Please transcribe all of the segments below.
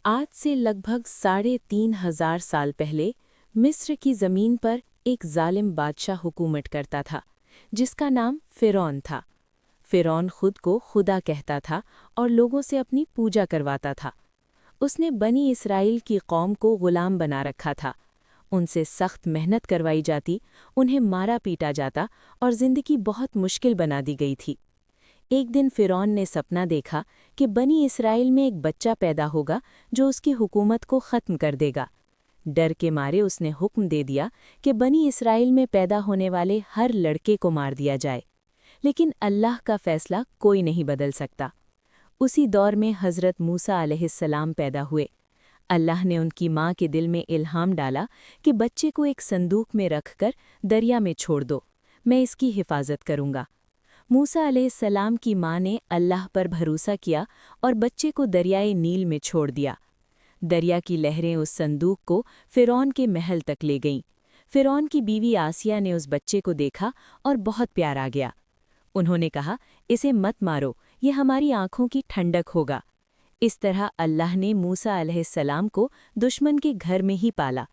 आज से लगभग 3,500 साल पहले मिस्र की ज़मीन पर एक जालिम बादशाह हुकूमत करता था, जिसका नाम फ़िरौन था। फ़िरौन खुद को खुदा कहता था और लोगों से अपनी पूजा करवाता था। उसने बनी इसराइल की कौम को गुलाम बना रखा था। उनसे सख्त मेहनत करवाई जाती, उन्हें मारा पीटा जाता और ज़िंदगी बहुत मुश्किल बना दी गई थी। एक दिन फ़िरौन ने सपना देखा कि बनी इसराइल में एक बच्चा पैदा होगा जो उसकी हुकूमत को ख़त्म कर देगा। डर के मारे उसने हुक्म दे दिया कि बनी इसराइल में पैदा होने वाले हर लड़के को मार दिया जाए। लेकिन अल्लाह का फ़ैसला कोई नहीं बदल सकता। उसी दौर में हज़रत मूसा अलैहिस्सलाम पैदा हुए। अल्लाह ने उनकी माँ के दिल में इल्हाम डाला कि बच्चे को एक संदूक में रखकर दरिया में छोड़ दो, मैं इसकी हिफाजत करूँगा। मूसा अलैहिस्सलाम की माँ ने अल्लाह पर भरोसा किया और बच्चे को दरियाए नील में छोड़ दिया। दरिया की लहरें उस संदूक को फ़िरौन के महल तक ले गईं। फ़िरौन की बीवी आसिया ने उस बच्चे को देखा और बहुत प्यार आ गया। उन्होंने कहा, इसे मत मारो, ये हमारी आँखों की ठंडक होगा। इस तरह अल्लाह ने मूसा अलैहिस्सलाम को दुश्मन के घर में ही पाला।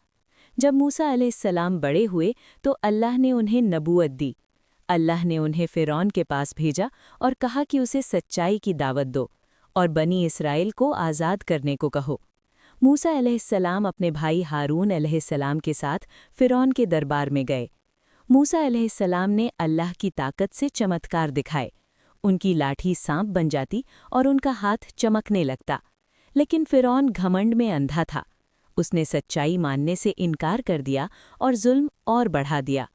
जब मूसा अलैहिस्सलाम बड़े हुए तो अल्लाह ने उन्हें नबूवत दी। अल्लाह ने उन्हें फ़िरौन के पास भेजा और कहा कि उसे सच्चाई की दावत दो और बनी इसराइल को आज़ाद करने को कहो। मूसा अलैहिस्सलाम अपने भाई हारून अलैहिस्सलाम के साथ फ़िरौन के दरबार में गए। मूसा अलैहिस्सलाम ने अल्लाह की ताकत से चमत्कार दिखाए। उनकी लाठी सांप बन जाती और उनका हाथ चमकने लगता। लेकिन फ़िरौन घमंड में अंधा था। उसने सच्चाई मानने से इनकार कर दिया और जुल्म और बढ़ा दिया।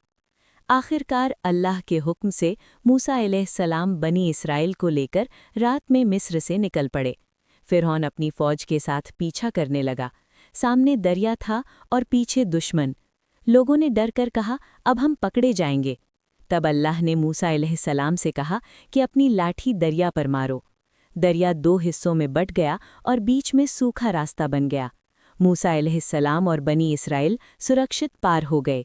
आखिरकार अल्लाह के हुक्म से मूसा अलैहिस्सलाम बनी इसराइल को लेकर रात में मिस्र से निकल पड़े। फ़िरौन अपनी फ़ौज के साथ पीछा करने लगा। सामने दरिया था और पीछे दुश्मन। लोगों ने डर कर कहा, अब हम पकड़े जाएंगे। तब अल्लाह ने मूसा अलैहिस्सलाम से कहा कि अपनी लाठी दरिया पर मारो। दरिया 2 हिस्सों में बँट गया और बीच में सूखा रास्ता बन गया। मूसा अलैहिस्सलाम और बनी इसराइल सुरक्षित पार हो गए।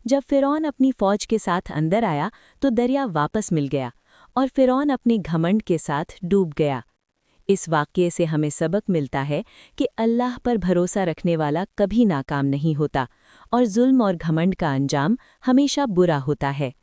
जब फ़िरौन अपनी फ़ौज के साथ अंदर आया तो दरिया वापस मिल गया और फ़िरौन अपने घमंड के साथ डूब गया। इस वाक़ये से हमें सबक मिलता है कि अल्लाह पर भरोसा रखने वाला कभी नाकाम नहीं होता और जुल्म और घमंड का अंजाम हमेशा बुरा होता है।